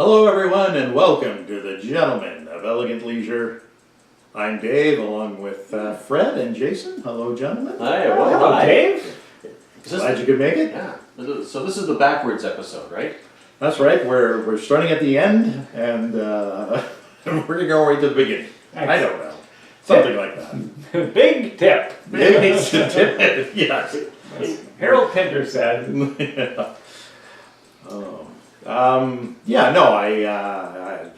Hello everyone and welcome to the Gentlemen of Elegant Leisure. I'm Dave along with Fred and Jason. Hello gentlemen. Hi, Hello Dave. Glad you could make it. Yeah. So this is the backwards episode, right? That's right, we're starting at the end and we're going to go right to the beginning. I don't know. Something like that. Big tip. Maybe it's a tip. Yes. Harold Pinter said. Yeah. I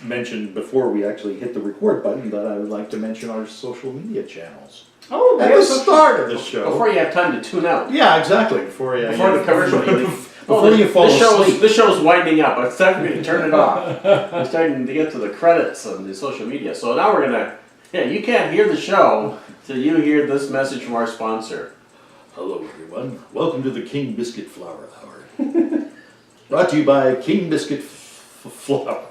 mentioned before we actually hit the record button that I would like to mention our social media channels. Oh, At the start of the show. Before you have time to tune out. Yeah, exactly. Before the commercial. Before you fall asleep. This show's winding up. It's time for me to turn it off. I'm starting to get to the credits on the social media. So now we're gonna. Yeah, you can't hear the show till you hear this message from our sponsor. Hello, everyone. Welcome to the King Biscuit Flour Hour. Brought to you by King Biscuit Flour.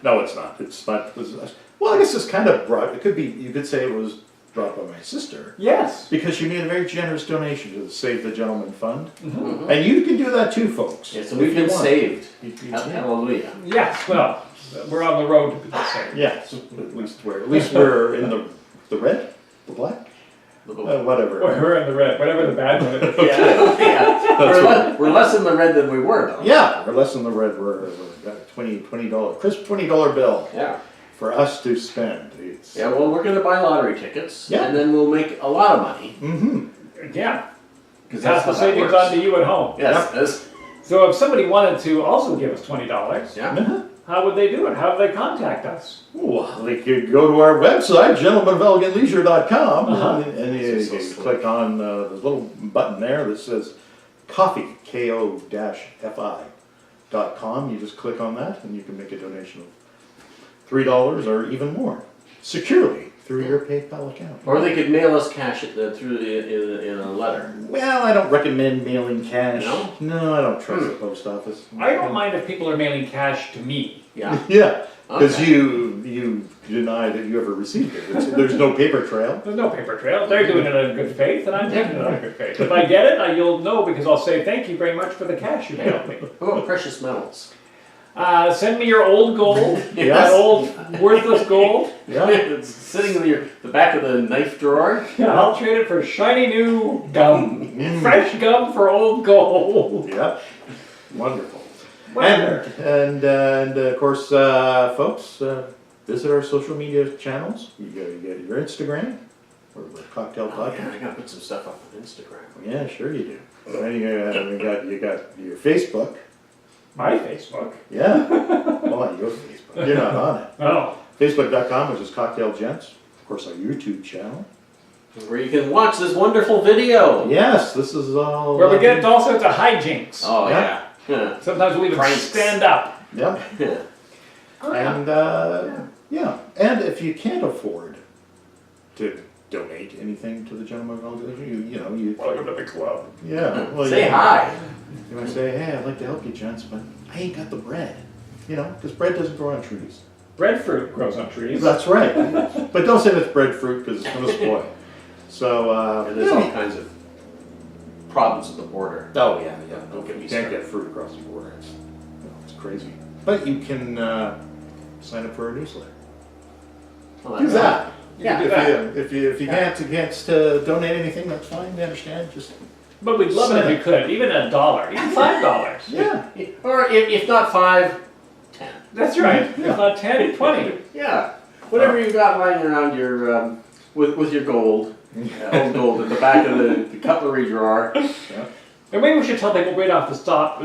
No, it's not. It's not. Well, I guess it's kind of brought. It could be. You could say it was brought by my sister. Yes. Because she made a very generous donation to the Save the Gentleman Fund. Mm-hmm. And you can do that too, folks. Yeah, so we've been saved. Yeah. Hallelujah. Yes. Well, we're on the road to be saved. Yes. At least we're in the red, the black, whatever. We're in the red. Whatever the bad one is. Yeah. We're less in the red than we were, though. Yeah, we're less than the red. We're got $20 crisp $20 bill. Yeah. For us to spend. Yeah, well, we're going to buy lottery tickets, Yeah. and then we'll make a lot of money. Mm-hmm. Yeah. Because Pass the savings on to you at home. Yes. Yep. So if somebody wanted to also give us $20, Yeah. Uh-huh. how would they do it? How would they contact us? Well, they could go to our website, gentlemenofelegantleisure.com, Uh-huh. and you click on the little button there that says coffee, ko-fi.com. You just click on that, and you can make a donation of $3 or even more, securely through your PayPal account. Or they could mail us cash in a letter. Well, I don't recommend mailing cash. No? No, I don't trust the post office. I don't mind if people are mailing cash to me. Yeah. Yeah, because Okay. you deny that you ever received it. There's no paper trail. There's no paper trail. They're doing it in good faith, and I'm taking it in good faith. If I get it, you'll know because I'll say thank you very much for the cash you mailed me. What about precious metals? Send me your old gold, Yes. that old worthless gold. Yeah. It's sitting in the back of the knife drawer. I'll trade it for shiny new gum. Mm. Fresh gum for old gold. Yeah. Wonderful. Whatever. And of course, folks, visit our social media channels. You get your Instagram, or Cocktail Oh, yeah, I Podcast. gotta put some stuff up on Instagram. Yeah, sure you do. And you got your Facebook. My Facebook. Yeah. Well, your Facebook. You're not on it. Oh. Facebook.com, which is Cocktail Gents. Of course, our YouTube channel. Where you can watch this wonderful video. Yes, this is all. Where we get all sorts of hijinks. Oh, Yeah. yeah. Sometimes we even Pranks. stand up. Yep. Yeah. And yeah, and if you can't afford to donate anything to the Gentleman of Elegant Leisure, you Welcome to the club. yeah. Well, Say yeah. hi. You might say, hey, I'd like to help you, gents, but I ain't got the bread. Because bread doesn't grow on trees. Breadfruit grows on trees. That's right. But don't say that's breadfruit because it's going to spoil. So, And there's all kinds of problems at the border. Oh, yeah. Don't get me You can't started. get fruit across the border. It's crazy. But you can sign up for a newsletter. Well, Do that. Yeah, do that. If you can't donate anything, that's fine. We understand. Just But we'd love it if you could. Even $1. Even $5. yeah. Or if not 5, 10. That's right. If not 10, 20. Yeah. Whatever you got lying around your with your gold, old gold at the back of the cutlery drawer. Yeah. And maybe we should tell people right off the stop.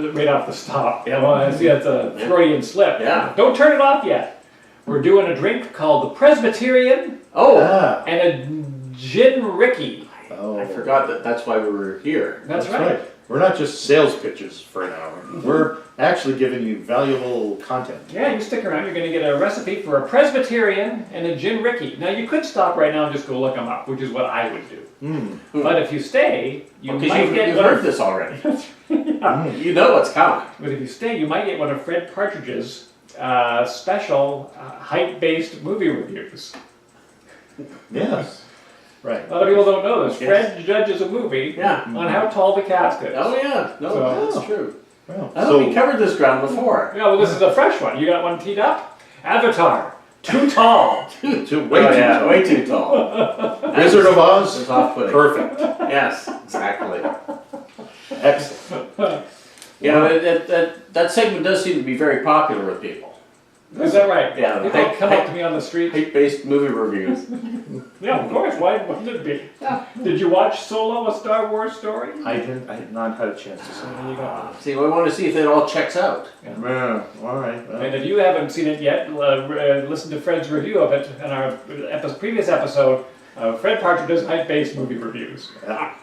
Yeah, well, I see that's a Freudian slip. Yeah. Don't turn it off yet. We're doing a drink called the Presbyterian Oh, Ah. and a Gin Rickey. Oh. I forgot that's why we were here. That's right. We're not just sales pitches for an hour. We're actually giving you valuable content. Yeah, you stick around. You're going to get a recipe for a Presbyterian and a Gin Rickey. Now, you could stop right now and just go look them up, which is what I would do. Mm. But if you stay, you Because might get you've one heard of, this already. Mm. You know what's coming. but if you stay, you might get one of Fred Partridge's special height-based movie reviews. Yes. Right. A lot of people don't know this. Yes. Fred judges a movie Yeah. on how tall the cast is. Oh yeah. No, So- that's true. Well, I thought we covered this ground before. Yeah, well, this is a fresh one. You got one teed up? Avatar. Too tall. way too way too tall. Wizard of Oz? It's off-putting. Perfect. Yes, exactly. Excellent. Yeah, that segment does seem to be very popular with people. Is that right? Yeah. People come up to me on the street. Hate-based movie reviews. Yeah, of course. Why wouldn't it be? Yeah. Did you watch Solo: A Star Wars Story? I had not had a chance to see There you go. See, we want to see if it all checks out. it. Yeah, all right. And if you haven't seen it yet, listen to Fred's review of it in our previous episode. Fred Partridge does height-based movie reviews. Yeah.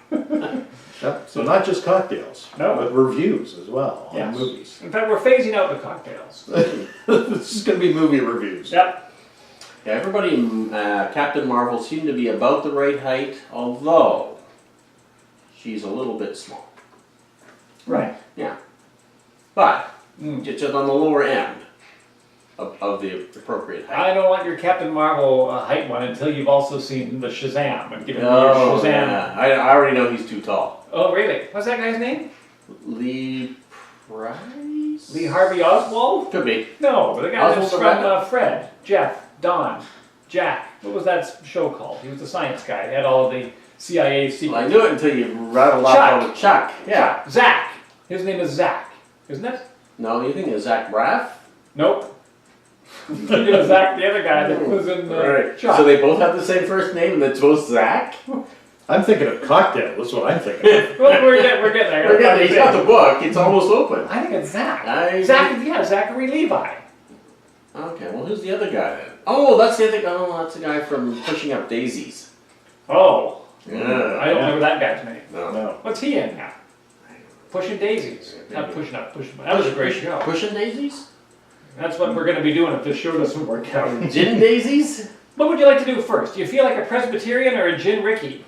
Yep. So not just cocktails, No. but reviews as well on Yes. movies. In fact, we're phasing out the cocktails. This is going to be movie reviews. Yep. Yeah, everybody in Captain Marvel seemed to be about the right height, although she's a little bit small. Right. But Mm. just on the lower end of the appropriate height. I don't want your Captain Marvel height one until you've also seen the Shazam and given me your Oh, Shazam. yeah. I already know he's too tall. Oh, really? What's that guy's name? Lee Price? Lee Harvey Oswald? Could be. No, the guy that's Oswald from the Fred, Jeff, Don, Jack. What was that show called? He was the science guy. He had all of the CIA secrets. Well, I knew it until you rattled off Chuck. all the Chuck. Yeah. Zach. His name is Zach, isn't it? No, you think of Zach Braff? Nope. Thinking of Zach, the other guy that was in Chuck. So they both have the same first name and it's both Zach? I'm thinking of cocktail. That's what I'm thinking of. Well, we're getting there. We're getting, he's got the book. It's almost open. I think it's Zach. I- Zachary Levi. Okay, well, who's the other guy then? Oh, that's the other guy. Oh, that's the guy from Pushing Up Daisies. Oh, Yeah. I don't remember that guy's name. No. No. What's he in now? Pushing Daisies. Not pushing up, pushing. That was a great show. Pushing Daisies? That's what we're going to be doing if this show doesn't work out. Gin Daisies? What would you like to do first? Do you feel like a Presbyterian or a Gin Rickey?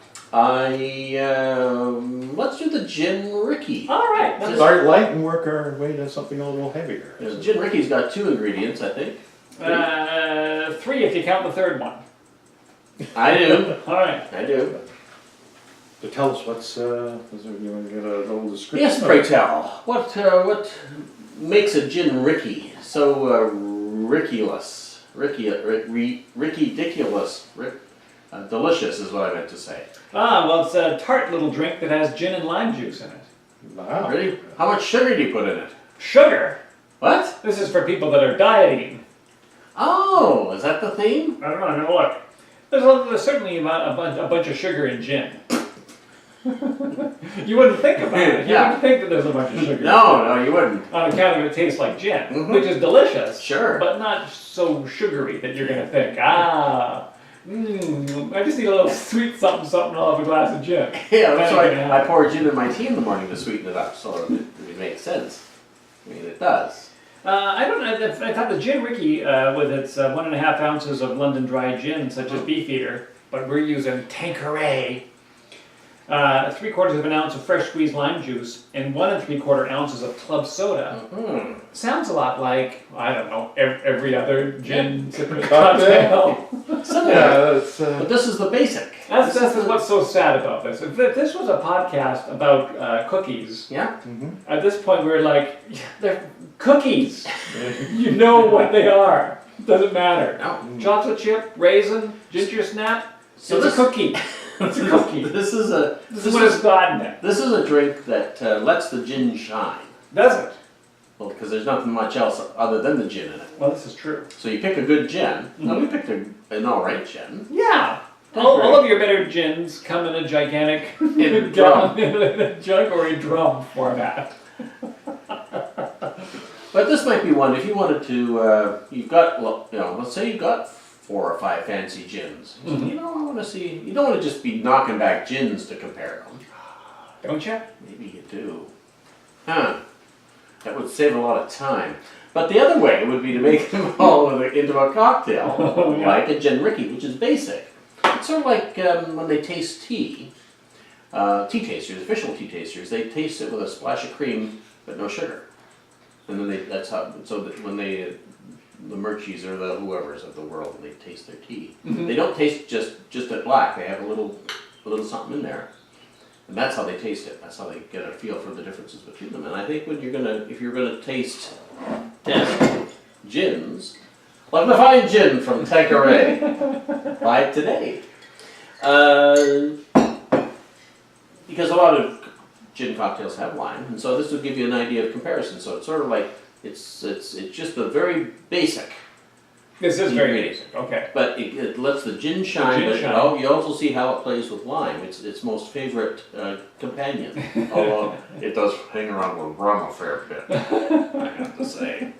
Let's do the Gin Rickey. All right. Just- Start light and work our way to something a little heavier. Gin Rickey's got 2 ingredients, I think. 3 if you count the third one. I do. All right. I do. So tell us what's, you want to get a little description? Yes, pray tell. What makes a Gin Rickey so Rickyless? Ricky-diculous. Delicious is what I meant to say. Well, it's a tart little drink that has gin and lime juice in it. Wow. Ready? How much sugar do you put in it? Sugar? What? This is for people that are dieting. Oh, is that the theme? I don't know. Now look. There's certainly a bunch of sugar in gin. You wouldn't think about it. You Yeah. wouldn't think that there's a bunch of sugar. No, you wouldn't. On account of it tastes like gin, Mhm. which is delicious. Sure. But not so sugary that you're going to think, I just need a little sweet something off a glass of gin. Yeah, that's why Yeah. I pour gin in my tea in the morning to sweeten it up, so it makes sense. I mean, it does. I don't know. I thought the Gin Rickey, with its 1.5 ounces of London dry gin, such as Beefeater, but we're using Tanqueray, 3/4 of an ounce of fresh squeezed lime juice, and 1 3/4 ounces of club soda. Mm-hmm. Sounds a lot like, I don't know, every other gin Cocktail. cocktail. Similar. Yeah, that's, But this is the basic. That's what's so sad about this. If this was a podcast about cookies, Yeah? at this point we're like, they're cookies. You know what they are. Doesn't matter. No. Chocolate chip, raisin, ginger snap. So It's this- a cookie. It's a cookie. This is a This is what it's got in it. this is a drink that lets the gin shine. Does it? Well, because there's nothing much else other than the gin in it. Well, this is true. So you pick a good gin. Now we picked an alright gin. Yeah. That's All great. of your better gins come in a gigantic In a gallon, in a jug or a drum format. But this might be one if you wanted to. You've got, let's say you've got 4 or 5 fancy gins. Mhm. You know, I want to see. You don't want to just be knocking back gins to compare them. Don't you? Maybe you do. Huh. That would save a lot of time. But the other way would be to make them all into a cocktail, Oh, yeah. like a Gin Rickey, which is basic. It's sort of like when they taste tea. Tea tasters, official tea tasters, they taste it with a splash of cream, but no sugar. And then that's how. So that when the Murchies or the whoever's of the world, they taste their tea. Mhm. They don't taste just it black. They have a little something in there. And that's how they taste it. That's how they get a feel for the differences between them. And I think when if you're gonna test gins, like the fine gin from Tanqueray, buy it today. Because a lot of gin cocktails have lime, and so this would give you an idea of comparison. So it's sort of like it's just a very basic. This is very basic. Okay. But it lets the gin shine, but you also see how it plays with lime. It's its most favorite companion. Although it does hang around with rum a fair bit, I have to say.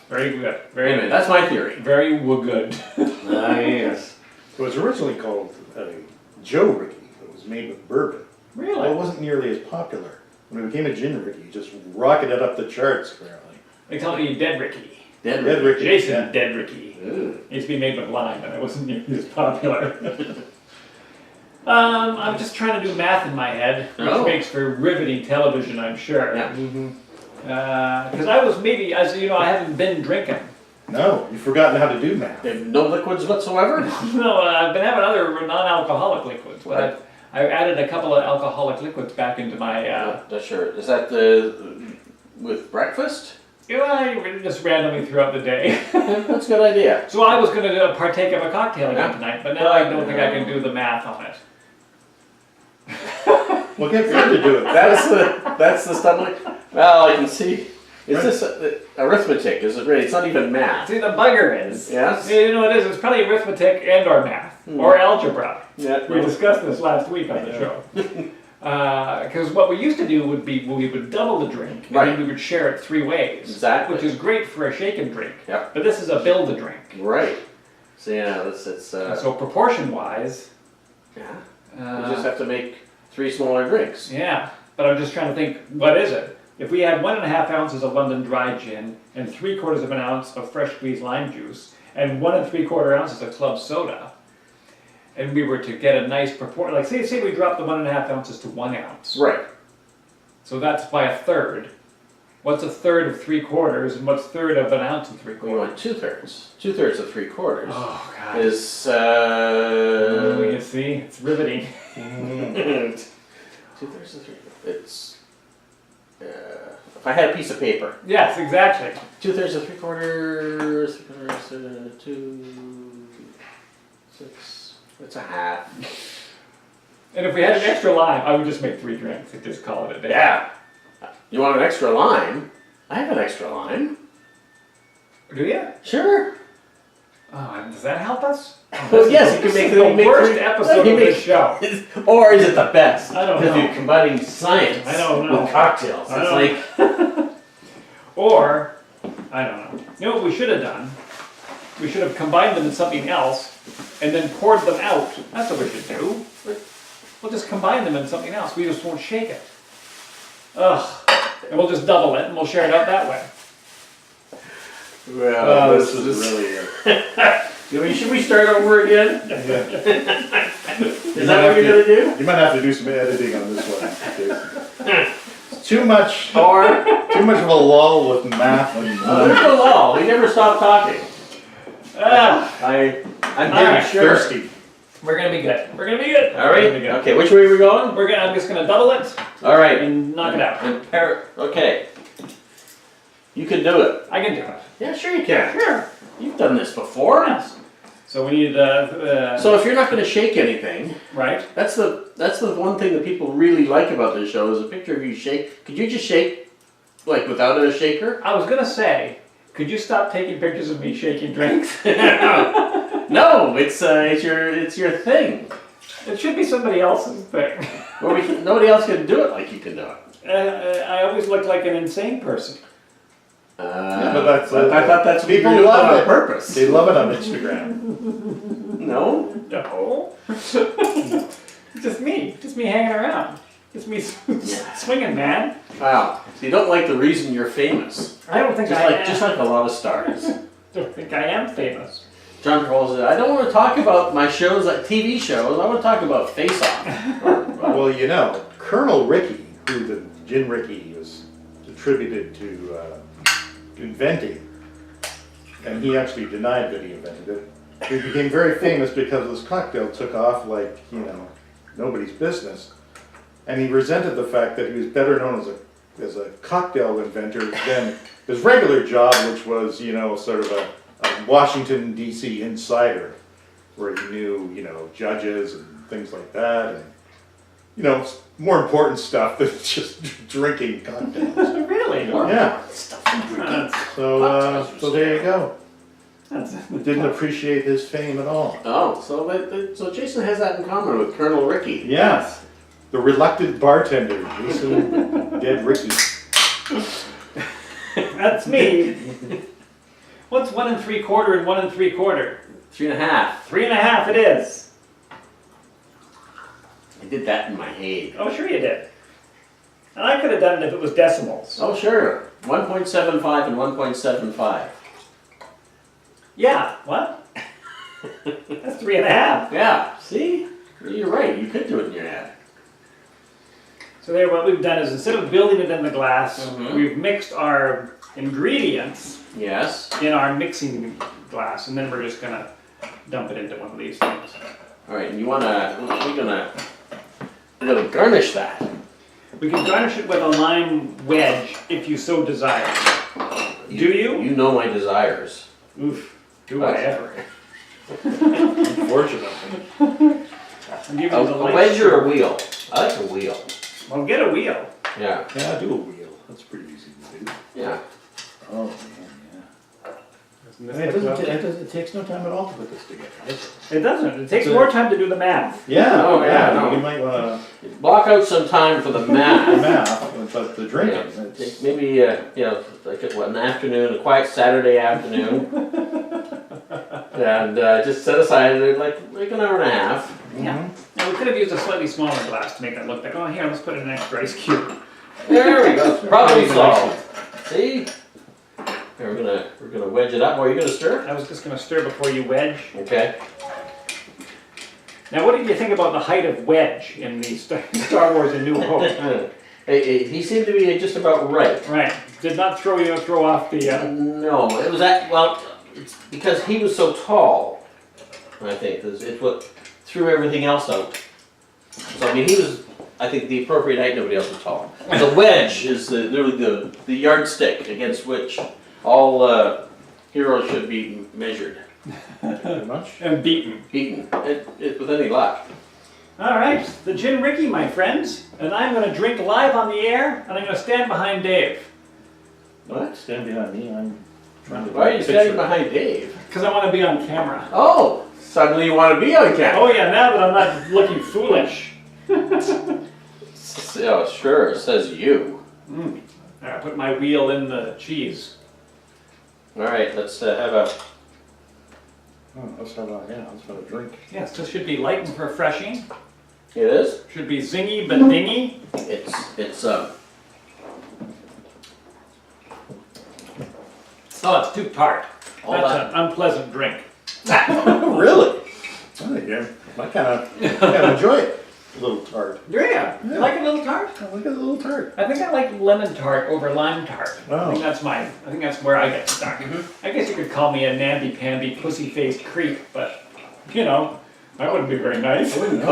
Very good. Very Anyway, that's my theory. very good. Yes. It was originally called Joe Rickey. It was made with bourbon. Really? Well, it wasn't nearly as popular. When it became a Gin Rickey, it just rocketed up the charts, apparently. They call me Dead Ricky. Dead Dead Ricky. Rickey. Jason yeah. Dead Ricky. Ooh. It used to be made with lime, and it wasn't nearly as popular. I'm just trying to do math in my head, which makes for riveting television, I'm sure. Yeah. Because I was maybe, as you know, I haven't been drinking. No, you've forgotten how to do math. They have no liquids whatsoever? No, I've been having other non-alcoholic liquids, but I've added a couple of alcoholic liquids back into my. That's sure. Is that with breakfast? I just randomly throughout the day. That's a good idea. So I was going to partake of a cocktail again tonight, but now I don't think I can do the math on it. Well, get Fred to do it. That's the stumbling. Well, I can see. Is this arithmetic? Is it really? It's not even math. See, the bugger is. Yes. You know what it is? It's probably arithmetic and or math or algebra. Yeah. We discussed this last week on the show. Because what we used to do would be we would double the drink and then we would share it 3 ways. Exactly. Which is great for a shaken drink. Yep. But this is a build a drink. Right. So yeah, it's. So proportion wise. Yeah. You just have to make 3 smaller drinks. Yeah. But I'm just trying to think, what is it? If we had 1.5 ounces of London dry gin and 3/4 of an ounce of fresh squeezed lime juice and 1 3/4 ounces of club soda, and we were to get a nice proportion, like say we dropped the 1.5 ounces to 1 ounce. Right. So that's by a third. What's a third of 3/4 and what's third of an ounce and 3/4? We want 2/3. 2/3 of 3/4 Oh God. is. You see, it's riveting. 2/3 of 3/4. It's. If I had a piece of paper. Yes, exactly. 2/3 of 3/4. 2, 6. It's a half. And if we had an extra lime, I would just make 3 drinks and just call it a day. Yeah. You want an extra lime? I have an extra lime. Do you? Sure. Oh, and does that help us? Well, yes, you can make the worst 3 episode of this show. Or is it the best? I don't know. Because you're combining science with cocktails. It's like. Or, I don't know. You know what we should have done? We should have combined them in something else and then poured them out. That's what we should do. We'll just combine them in something else. We just won't shake it. Ugh. And we'll just double it and we'll share it out that way. Well, this is really. Should we start over again? Yeah. Is that what you're gonna do? You might have to do some editing on this one. It's too much of a lull with math and. There's no lull. We never stop talking. I'm getting thirsty. We're gonna be good. We're gonna be good. All right. Okay. Which way are we going? I'm just gonna double it. All right. And knock it out. Okay. You can do it. I can do it. Yeah, sure you can. Sure. You've done this before. Yes. So we need So if you're not going to shake anything, right? That's the one thing that people really like about this show is a picture of you shake. Could you just shake like without a shaker? I was gonna say, could you stop taking pictures of me shaking drinks? No, it's your thing. It should be somebody else's thing. Well, nobody else can do it like you can do it. I always look like an insane person. But I thought that's what people you love on it. purpose. They love it on Instagram. No. No. Just me hanging around. Just me swinging, man. Wow. So you don't like the reason you're famous. I don't think Just like a lot of stars. don't think I am famous. John Paul said, I don't want to talk about my shows, like TV shows. I want to talk about Face Off. Well, you know, Colonel Rickey, who the Gin Rickey is attributed to inventing, and he actually denied that he invented it. He became very famous because this cocktail took off like, you know, nobody's business. and he resented the fact that he was better known as a cocktail inventor than his regular job, which was, you know, sort of a Washington D.C. insider, where he knew, you know, judges and things like that, and, you know, more important stuff than just drinking cocktails. Really? Yeah. Stuff and drinking. So there you go. That's Didn't appreciate his fame at all. Oh, so Jason has that in common with Colonel Rickey. Yes. The reluctant bartender, Jason Dead Rickey. That's me. What's 1 3/4 and 1 3/4? 3.5. 3.5 it is. I did that in my head. Oh, sure you did. And I could have done it if it was decimals. Oh, sure. 1.75 and 1.75. Yeah, what? That's 3.5. Yeah, see? You're right, you could do it in your head. So there, what we've done is instead of building it in the glass, Mhm. we've mixed our ingredients Yes. in our mixing glass, and then we're just gonna dump it into one of these things. All right, and we're gonna garnish that. We can garnish it with a lime wedge if you so desire. Do you? You know my desires. Oof. Do I ever? Unfortunately. I'll give you A the light wedge or a stroke. wheel? I like a wheel. Well, get a wheel. Yeah. Yeah, do a wheel. That's pretty easy to do. Yeah. Oh, man, yeah. It takes no time at all to put this together, does it? It doesn't. It takes more time to do the math. Yeah, Oh, yeah, no. You might want Block out some time for the to math. math, but the drinking, Yeah. it's, Maybe, you know, like an afternoon, a quiet Saturday afternoon. And just set aside like an hour and a half. Yeah. Now we could have used a slightly smaller glass to make that look like, oh, here, let's put in an extra ice cube. There we go. Problem solved. See? Here, we're gonna wedge it up. Or are you gonna stir? I was just going to stir before you wedge. Okay. Now, what did you think about the height of wedge in the Star Wars: A New Hope? He seemed to be just about right. Right. Did not throw off the. No, it was it's because he was so tall. I think it's what threw everything else out. So I mean, he was, I think, the appropriate height. Nobody else was tall. The wedge is literally the yardstick against which all heroes should be measured, pretty much. And beaten. beaten, with any luck. All right, the Gin Rickey, my friends, and I'm going to drink live on the air, and I'm going to stand behind Dave. What? Stand behind me, I'm trying to. Why are you standing behind Dave? Because I want to be on camera. Oh, suddenly you want to be on camera. Oh yeah, now that I'm not looking foolish. Oh, sure, it says you. All right, put my wheel in the cheese. All right, let's have a. Oh, let's have a drink. Yes, this should be light and refreshing. It is. Should be zingy but dingy. It's Oh, it's too tart. All That's that- an unpleasant drink. Really? I kind of enjoy it. A little tart. Do you? You like a little tart? I like a little tart. I think I like lemon tart over lime tart. Oh. I think that's where I get stuck. I guess you could call me a namby-pamby, pussy-faced creep, but, you know, that wouldn't be very nice. I wouldn't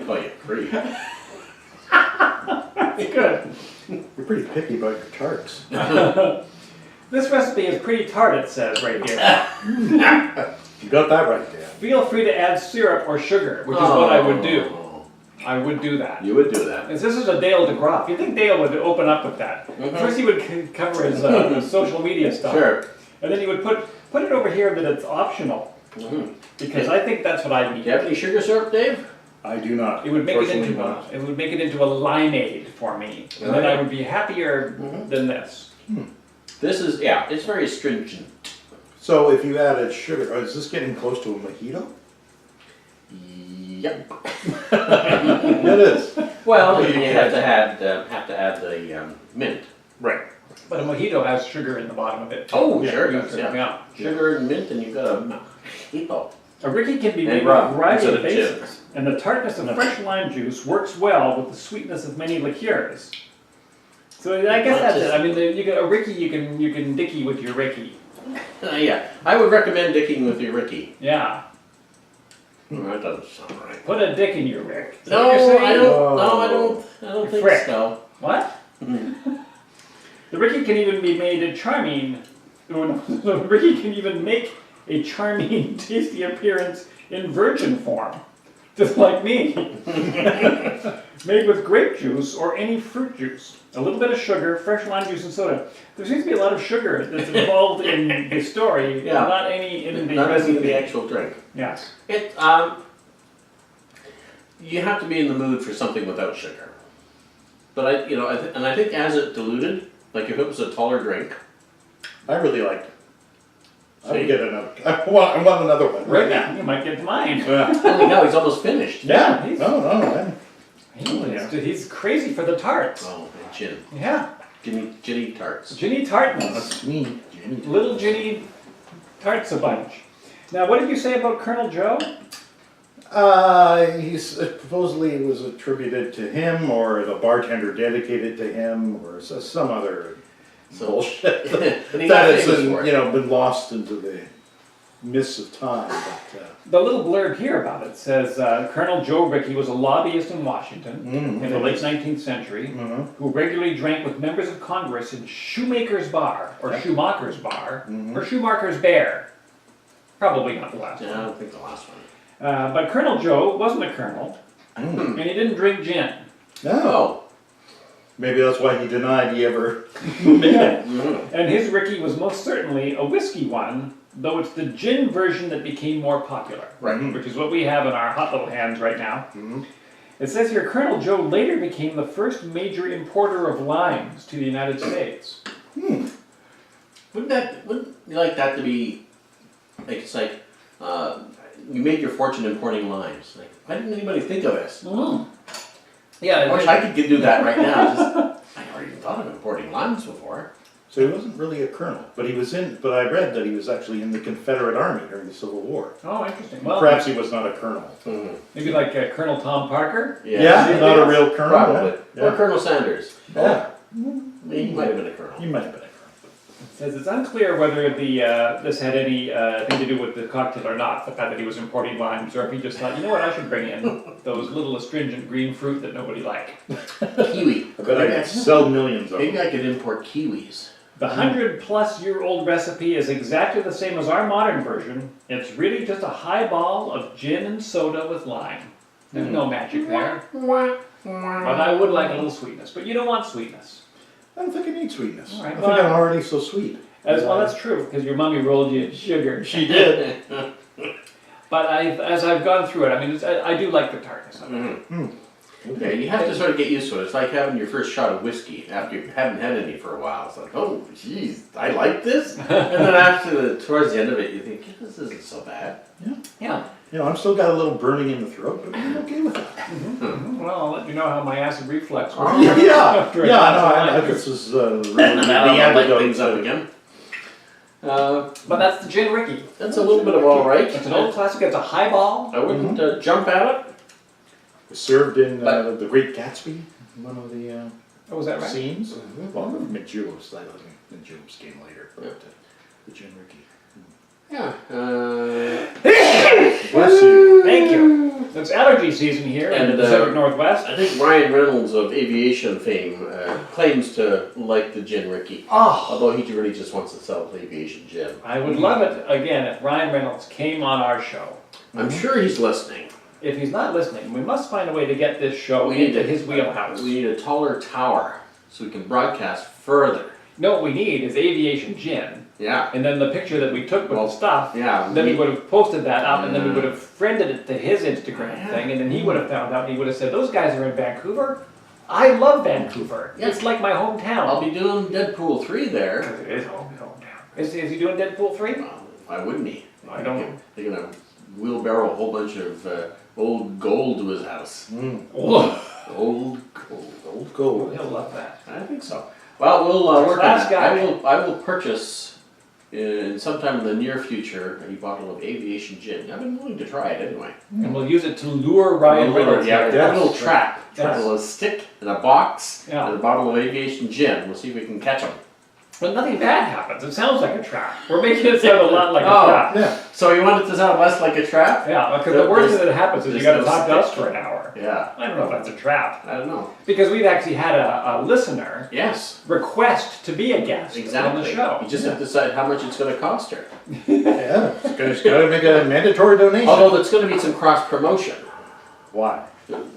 call you a creep. Good. You're pretty picky about your tarts. This recipe is pretty tart, it says right here. You got that right, Dan. Feel free to add syrup or sugar, which is what I would do. I would do that. You would do that. This is a Dale DeGroff. You'd think Dale would open up with that. First he would cover his social media stuff. Sure. And then he would put it over here that it's optional. Because I think that's what I Do need. you have any sugar syrup, Dave? I do not. It would make it Unfortunately into a limeade for me. And then I would be happier than this. This is, it's very astringent. So if you added sugar, is this getting close to a mojito? Yep. It is. Well, you have to add the mint. Right. But a mojito has sugar in the bottom of it. Oh, Yeah, sure. Yeah. Sugar and mint, and you've got a mojito. A Rickey can be And made with a rum variety of instead of bases, and the tartness of fresh lime juice works well with the sweetness of many liqueurs. So I guess that's it. I mean, you get a Rickey, you can dicky with your Rickey. Yeah, I would recommend dicking with your Rickey. Yeah. That doesn't sound right. Put a dick in your Rick. Is that No, what you're saying? I don't. No, I don't. I don't think Frick. so. What? The Ricky can even be made a charming. The Ricky can even make a charming, tasty appearance in virgin form, just like me. Made with grape juice or any fruit juice, a little bit of sugar, fresh lime juice, and soda. There seems to be a lot of sugar that's involved in the story, Yeah. but not any in the Not recipe. even the actual drink. Yes. It you have to be in the mood for something without sugar. But I think as it diluted, like if it was a taller drink, I really liked it. I See? would get another. I want another one right now. You might get mine. Yeah. holy cow, he's almost finished. Yeah. He's- No. He's crazy for the tarts. Oh, and gin. Yeah. Ginny tarts. Ginny tartness. That's me, Jenny. Little Ginny tarts a bunch. Now, what did you say about Colonel Joe? Supposedly it was attributed to him, or the bartender dedicated to him, or some other bullshit But he that got has famous for it. been lost into the mists of time. But, The little blurb here about it says Colonel Joe Rickey was a lobbyist in Washington in the late 19th century who regularly drank with members of Congress in Shoemaker's Bar, or Schumacher's Bar, or Schumacher's Bear. Probably not the last Yeah, I one. don't think the last one. But Colonel Joe wasn't a colonel, and he didn't drink gin. no. Oh. Maybe that's why he denied he ever made it. And his Ricky was most certainly a whiskey one, though it's the gin version that became more popular. Right. Which is what we have in our hot little hands right now. It says here, Colonel Joe later became the first major importer of limes to the United States. Wouldn't you like that to be like it's like you made your fortune importing limes. Like, why didn't anybody think of this? Yeah, I wish I could do that right now. I never even thought of importing limes before. So he wasn't really a colonel, but But I read that he was actually in the Confederate Army during the Civil War. Oh, interesting. Well, Perhaps he was not a colonel. maybe like Colonel Tom Parker. Yeah, not a real colonel. Probably. Yeah. Or Colonel Sanders. Yeah. He might have been a colonel. He might have been a colonel. It says it's unclear whether this had any thing to do with the cocktail or not, the fact that he was importing limes, or if he just thought, you know what, I should bring in those little astringent green fruit that nobody liked. Kiwi. I bet I could sell millions of them. Maybe I could import kiwis. The 100-plus-year-old recipe is exactly the same as our modern version. It's really just a highball of gin and soda with lime. There's no magic there. But I would like a little sweetness, but you don't want sweetness. I don't think I need sweetness. All right, I well, think I'm already so sweet. Well, that's true, because your mommy rolled you in sugar. She did. But as I've gone through it, I mean, I do like the tartness of it. Yeah, you have to sort of get used to it. It's like having your first shot of whiskey after you haven't had any for a while. It's like, oh, geez, I like this. And then towards the end of it, you think, this isn't so bad. Yeah. You know, I'm still got a little burning in the throat, but I'm okay with that. Well, I'll let you know how my acid reflux works. Yeah, After a no, glass of I wine. this is really the And that'll light antidote. things up again. But that's the Gin Rickey. That's a little bit of all right. It's an old classic. It's a highball. I wouldn't jump at it. Served in But- The Great Gatsby, one of the Oh, was that right? scenes. Well, McJuleps, McJuleps came later, but the Gin Rickey. Yeah. Bless you. Thank you. It's allergy season here in the And, Pacific Northwest. I think Ryan Reynolds of aviation fame claims to like the Gin Rickey. Oh, Although he really just wants to sell aviation gin. I would love it again if Ryan Reynolds came on our show. I'm sure he's listening. If he's not listening, we must find a way to get this show We need into to- his wheelhouse. We need a taller tower so we can broadcast further. No, what we need is aviation gin. Yeah. And then the picture that we took with Well, the stuff, yeah, then we we- would have posted that up, and then we Yeah. would have friended it to his Instagram Yeah. thing, and then he would have found out, and he would have said, those guys are in Vancouver? I love Vancouver. Yeah. It's like my hometown. I'll be doing Deadpool 3 there. Because it is hometown. Is he doing Deadpool 3? Well, why wouldn't he? I don't- They're gonna wheelbarrow a whole bunch of old gold to his house. Oh, Old gold. Old gold. he'll love that. I think so. Well, we'll work on Last that. guy. I will purchase in sometime in the near future a bottle of aviation gin. I've been willing to try it anyway. And we'll use it to lure Ryan Reynolds. Yeah, here. a little trap. Yes. A little stick and a box Yeah. and a bottle of aviation gin. We'll see if we can catch them. But nothing bad happens. It sounds like a trap. We're making it sound a lot like a Oh. trap. Yeah. So you want it to sound less like a trap? Yeah, because the worst thing that happens is you there's got to no talk to us stick. for an hour. Yeah. I don't know if that's a trap. I don't know. Because we've actually had a listener Yes. request to be a guest Exactly. on the show. You just have to decide how much it's going to cost her. Yeah. It's got to make a mandatory donation. Although there's going to be some cross promotion. Why?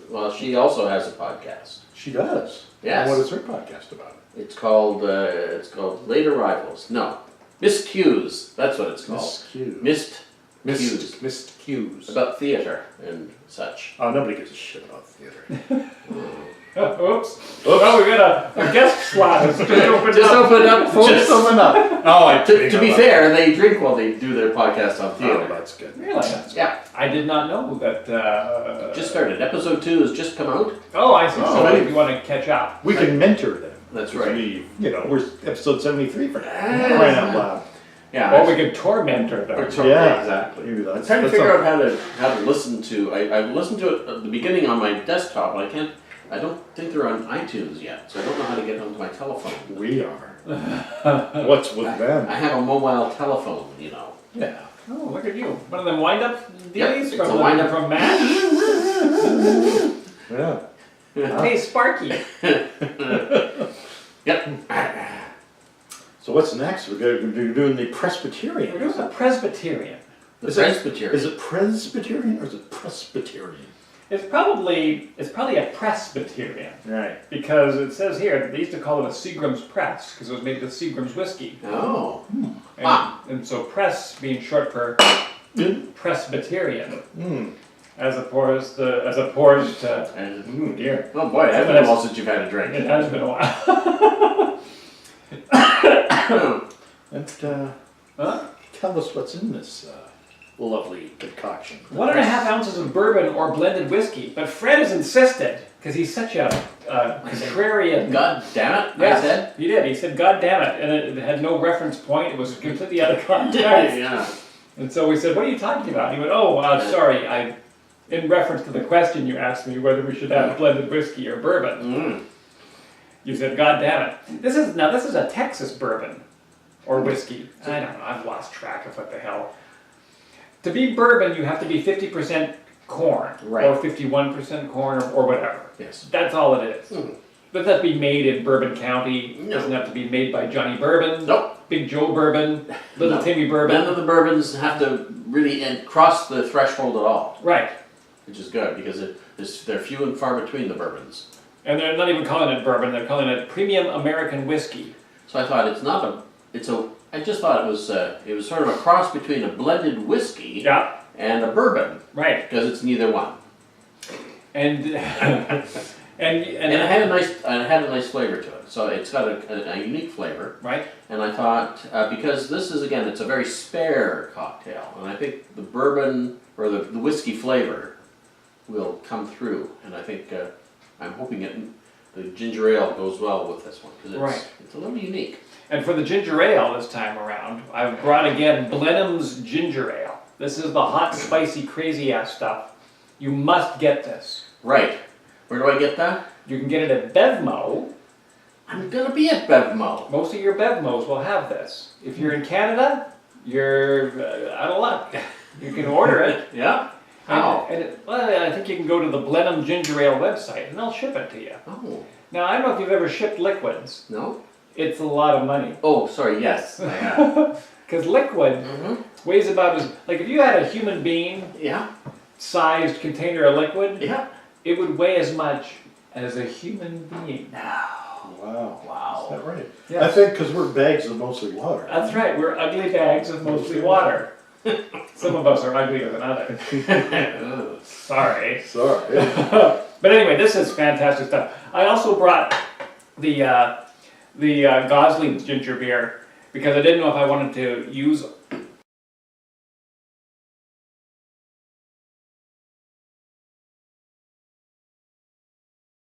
Well, she also has a podcast. She does. Yes. And what is her podcast about? It's called Late Arrivals. No, Missed Cues. That's what it's called. Missed Cues. Missed cues. About theater and such. Oh, nobody gives a shit about theater. Oops. Oh, we got a guest slot. It's just opened Just up. open up, folks. Just open up. Oh, I To be fair, they drink while they do their podcast on Oh, theater. that's good. Really? Yeah, I did not know that. just started. Episode 2 has just come out. Oh, I see. Oh, So right. if you want to catch up. We can mentor them. That's 'Cause right. We, we're episode 73 for now. Crying out loud. Yeah. Or we could torment her, though. Yeah. Exactly. Maybe I'm that's, trying to that's figure something. out how to listen to. I've listened to it at the beginning on my desktop, but I don't think they're on iTunes yet, so I don't know how to get onto my telephone. We are. What's with them? I have a mobile telephone, you know. Yeah. Oh, look at you. One of them wind-up Yep, dealies it's from, a wind-up. from Matt? Yeah. Hey, Sparky. Yep. So what's next? We're doing the Presbyterian. We're doing the Presbyterian. The Is it- Presbyterian. Is it Presbyterian or is it Presbyterian? It's probably a Presbyterian. Right. Because it says here, they used to call it a Seagram's Press, because it was made with Seagram's whiskey. Oh. And so press being short for Presbyterian, Mm. as opposed to, And, dear, oh boy, it has been a while since you've had a drink. it has been a while. And Huh? tell us what's in this lovely concoction. 1.5 ounces of bourbon or blended whiskey, but Fred has insisted, because he's such a contrarian. God damn it, I Yes, said. he did. He said, "God damn it," and it had no reference point. It was completely out of context. Yeah. And so we said, "What are you talking about?" He went, "Oh, sorry. In reference to the question you asked me whether we should have blended whiskey or bourbon." Mm. You said, "God damn it." This is a Texas bourbon or whiskey. I don't know. I've lost track of what the hell. To be bourbon, you have to be 50% corn, Right. or 51% corn, or whatever. Yes. That's all it is. Mm. Doesn't have to be made in Bourbon County. No. Doesn't have to be made by Johnny Bourbon. Nope. Big Joe Bourbon. Little No. Timmy None Bourbon. of the bourbons have to really cross the threshold at all, Right. which is good because they're few and far between the bourbons. And they're not even calling it bourbon. They're calling it premium American whiskey. So I thought I just thought it was sort of a cross between a blended whiskey Yeah. and a bourbon Right. because it's neither one. And And it had a nice flavor to it. So it's got a unique flavor. right. And I thought, because this is, again, it's a very spare cocktail, and I think the bourbon, or the whiskey flavor, will come through, and I think, I'm hoping the ginger ale goes well with this one, because Right. it's a little unique. And for the ginger ale this time around, I've brought again Blenheim's ginger ale. This is the hot, spicy, crazy ass stuff. You must get this. Right. Where do I get that? You can get it at Bevmo. I'm gonna be at Bevmo. Most of your Bevmos will have this. If you're in Canada, you're out of luck. You can order it. Yeah? How? Well, I think you can go to the Blenheim Ginger Ale website and they'll ship it to you. Oh, Now, I don't know if you've ever shipped liquids. no? It's a lot of money. Oh, sorry, yes, I have. Because liquid Mm-hmm. weighs about as, like if you had a human being Yeah, sized container of liquid, yeah. it would weigh as much as a human being. Wow. Wow. Is that right? Yeah. I think because we're bags of mostly water. That's right, we're ugly bags of mostly water. Some of us are uglier than others. Ugh. Sorry. Sorry. But anyway, this is fantastic stuff. I also brought the Gosling's ginger beer because I didn't know if I wanted to use